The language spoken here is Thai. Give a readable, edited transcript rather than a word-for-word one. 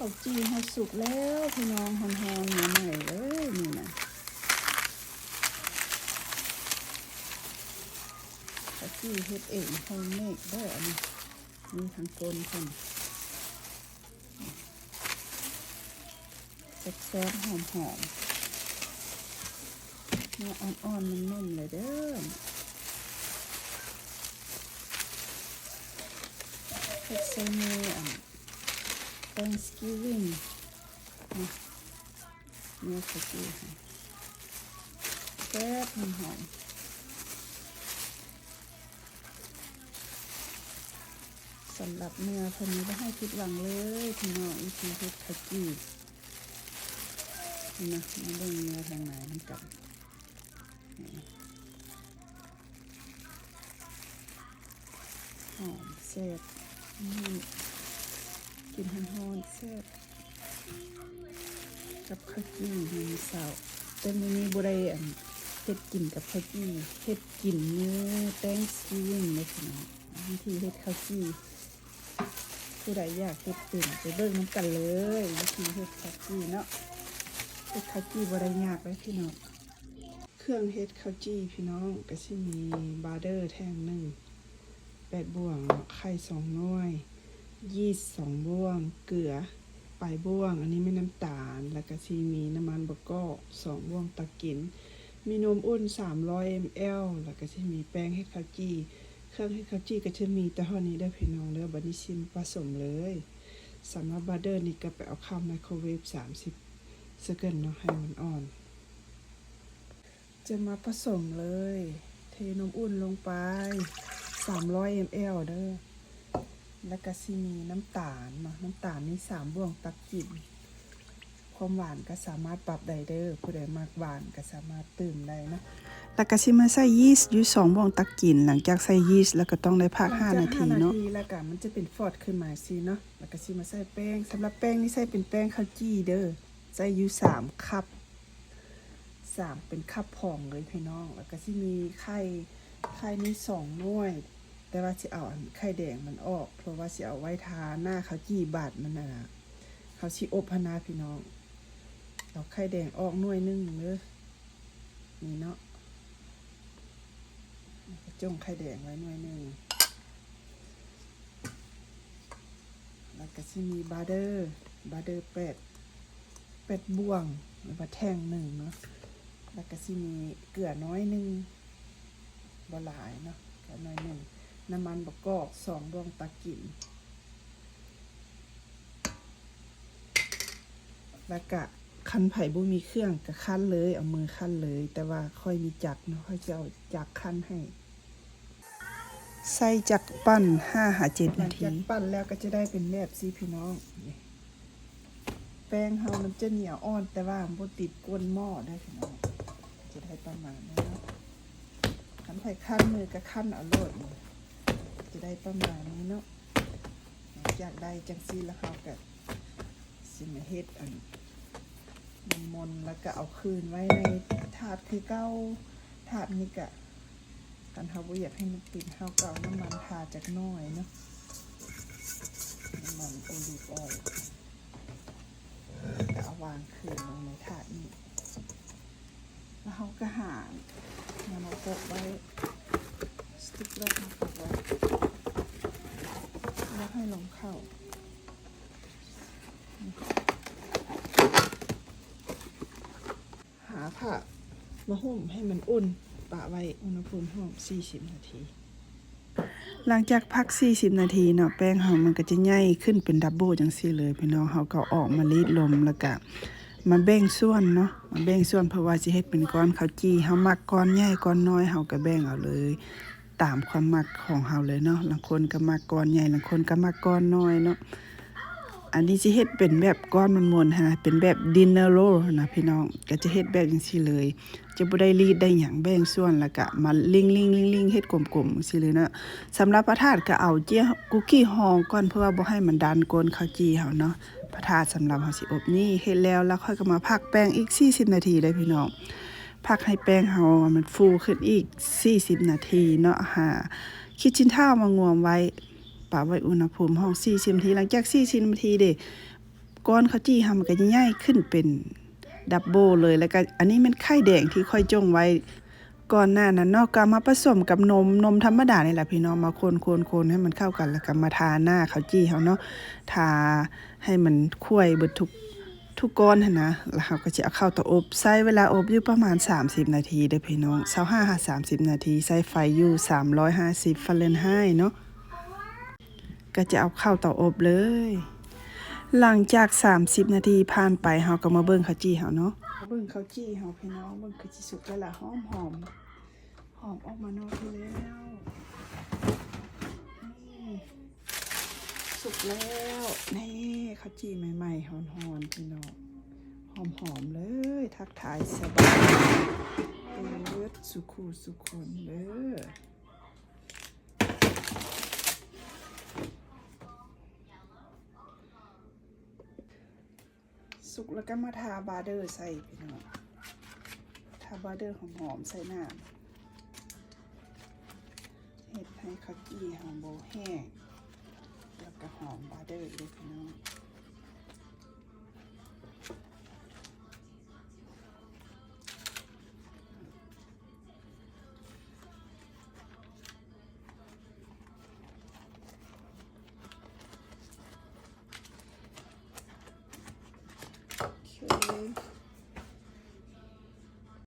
ข้าวจี่ให้สุกแล้วพี่น้องหอมๆใหม่ๆเลยนี่นะข้าวจี่เฮ็ดเองโฮมเมดได้อันนี้มีทั้งก้นคนแซ่บๆหอมๆเนื้ออ่อนๆนุ่มๆเลยเด้อเฮ็ดใส่เนื้อThanksgiving เนื้อข้าวจี่แซ่บหอมสำหรับเนื้อคนนี้ไม่ให้ผิดหวังเลยพี่น้องวิธีเฮ็ดข้าวจี่นะมาเบิ่งเนื้อทางไหนมันกับหอมแซ่บกินหอมๆแซ่บกับข้าวจี่มีเสาแต่มื้อนี้บ่ได้เฮ็ดกินกับข้าวจี่เฮ็ดกินมื้อ Thanksgiving เลยพี่น้องวิธีเฮ็ดข้าวจี่ผู้ใดอยากเฮ็ดเป็นไปเบิ่งนำกันเลยวิธีเฮ็ดข้าวจี่เนาะเฮ็ดข้าวจี่บ่ได้ยากเลยพี่น้องเครื่องเฮ็ดข้าวจี่พี่น้องก็สิมีบาร์เดอร์แท่งหนึ่ง8บ่วงไข่2หน่วยยีสต์2บ่วงเกลือปลายบ่วงอันนี้ไม่น้ำตาลแล้วก็สิมีน้ำมันบะกอก2บ่วงตักกินมีนมอุ่น300 ml แล้วก็สิมีแป้งเฮ็ดข้าวจี่เครื่องเฮ็ดข้าวจี่ก็จะมีแต่เท่านี้เด้อพี่น้องเด้อบัดนี้ชิมผสมเลยสำหรับบาร์เดอร์นี่ก็ไปเอาเข้าไมโครเวฟ30 seconds เนาะให้มันอ่อนจะมาผสมเลยเทนมอุ่นลงไป300 ml เด้อแล้วก็สิมีน้ำตาลเนาะน้ำตาลนี่3บ่วงตักกินความหวานก็สามารถปรับได้เด้อผู้ใดมักหวานก็สามารถเติมได้นะแล้วก็สิมาใส่ยีสต์อยู่2บ่วงตักกินหลังจากใส่ยีสต์แล้วก็ต้องได้พัก5 นาทีเนาะแล้วก็มันจะเป็นฟอดขึ้นมาสิเนาะแล้วก็สิมาใส่แป้งสำหรับแป้งนี่ใส่เป็นแป้งข้าวจี้เด้อใส่อยู่3คัพ3เป็นคัพพองเลยพี่น้องแล้วก็สิมีไข่นี่2หน่วยแต่ว่าสิเอาไข่แดงมันออกเพราะว่าสิเอาไว้ทาหน้าข้าวจี้บาดมันน่ะเขาสิอบพนาพี่น้องเอาไข่แดงออกหน่วยนึงเด้อนี่เนาะจ้งไข่แดงไว้หน่วยนึงแล้วก็สิมีบาร์เดอร์8บ่วงหรือว่าแท่งหนึ่งเนาะแล้วก็สิมีเกลือน้อยนึงบ่หลายเนาะเกลือน้อยนึงน้ำมันบะกอก2บ่วงตักกินแล้วก็คั้นไผ่บ่มีเครื่องก็คั้นเลยเอามือคั้นเลยแต่ว่าค่อยมีจักรเนาะค่อยจะเอาจักรคั้นให้ใส่จักรปั้น5-7 นาทีจักรปั้นแล้วก็จะได้เป็นแบบสีพี่น้องแป้งเฮามันจะเหนียวอ่อนแต่ว่าบ่ติดก้นหม้อได้พี่น้องจะได้ประมาณนี้เนาะคั้นไผ่คั้นมือก็คั้นเอาโลดจะได้ประมาณนี้เนาะอยากได้จังซี่แล้วเฮาก็สิมาเฮ็ดมนแล้วก็เอาคืนไว้ในถาดคือเก้าถาดนี้ก็กันเฮาบ่อยากให้มันติดเฮาก็เอาน้ำมันทาจักหน่อยเนาะน้ำมันโอลิฟออยล์ก็เอาวางคืนลงในถาดนี้แล้วเฮาก็หานำมาโปะไว้สติ๊กเกอร์มาโปะไว้แล้วให้ลงเข้าหาผ้ามาหุ้มให้มันอุ่นปะไว้อุณหภูมิห้อง40 นาทีหลังจากพัก40 นาทีเนาะแป้งเฮามันก็จะใหญ่ขึ้นเป็นดับเบิลจังซี่เลยพี่น้องเฮาก็ออกมารีดลมแล้วก็มาแบ่งส่วนเนาะมาแบ่งส่วนเพราะว่าสิเฮ็ดเป็นก้อนข้าวจี้เฮามักก้อนใหญ่ก้อนน้อยเฮาก็แบ่งเอาเลยตามความมักของเฮาเลยเนาะบางคนก็มักก้อนใหญ่บางคนก็มักก้อนน้อยเนาะอันนี้สิเฮ็ดเป็นแบบก้อนมนๆนะเป็นแบบดินเนอร์โรลนะพี่น้องก็จะเฮ็ดแบบจังซี่เลยจะบ่ได้รีดได้หยังแบ่งส่วนแล้วก็มาลิงๆๆๆเฮ็ดกลมๆจังซี่เลยเนาะสำหรับพระธาตุก็เอาเจียคุกกี้ห่อก่อนเพื่อว่าบ่ให้มันดันก้นข้าวจี้เฮาเนาะพระธาตุสำหรับเฮาสิอบนี่เฮ็ดแล้วค่อยก็มาพักแป้งอีก40 นาทีได้พี่น้องพักให้แป้งเฮามันฟูขึ้นอีก40 นาทีเนาะคิดชิ้นท่ามางวมไว้ปะไว้อุณหภูมิห้อง40 นาทีหลังจาก40 นาทีเด้ ก้อนข้าวจี้เฮามันก็จะใหญ่ขึ้นเป็นดับเบิลเลยแล้วก็อันนี้มันไข่แดงที่ค่อยจงไว้ก่อนหน้านั้นเนาะก็มาผสมกับนมธรรมดานี่แหละพี่น้องมาคนให้มันเข้ากันแล้วก็มาทาหน้าข้าวจี้เฮาเนาะทาให้มันคั่วยเบิดทุกก้อนหั่นนะแล้วเราก็จะเอาเข้าเตาอบใช้เวลาอบอยู่ประมาณ30นาทีเด้อพี่น้อง25-30นาทีใช้ไฟอยู่350ฟาเรนไฮต์เนาะก็จะเอาเข้าเตาอบเลยหลังจาก30นาทีผ่านไปเฮาก็มาเบิ่งข้าวจี้เฮาเนาะเบิ่งข้าวจี้เฮาพี่น้องเบิ่งคือสิสุกแล้วล่ะหอมออกมานอกที่แล้วนี่สุกแล้วนี่ข้าวจี้ใหม่ๆหอนๆพี่น้องหอมเลยทักทายสบายเลิศสุคนเด้อสุกแล้วก็มาทาบาเดอร์ใส่พี่น้องทาบาเดอร์หอมใส่น้ำเฮ็ดให้ข้าวจี้หอมโบแห้งแล้วก็หอมบาเดอร์เลยพี่น้อง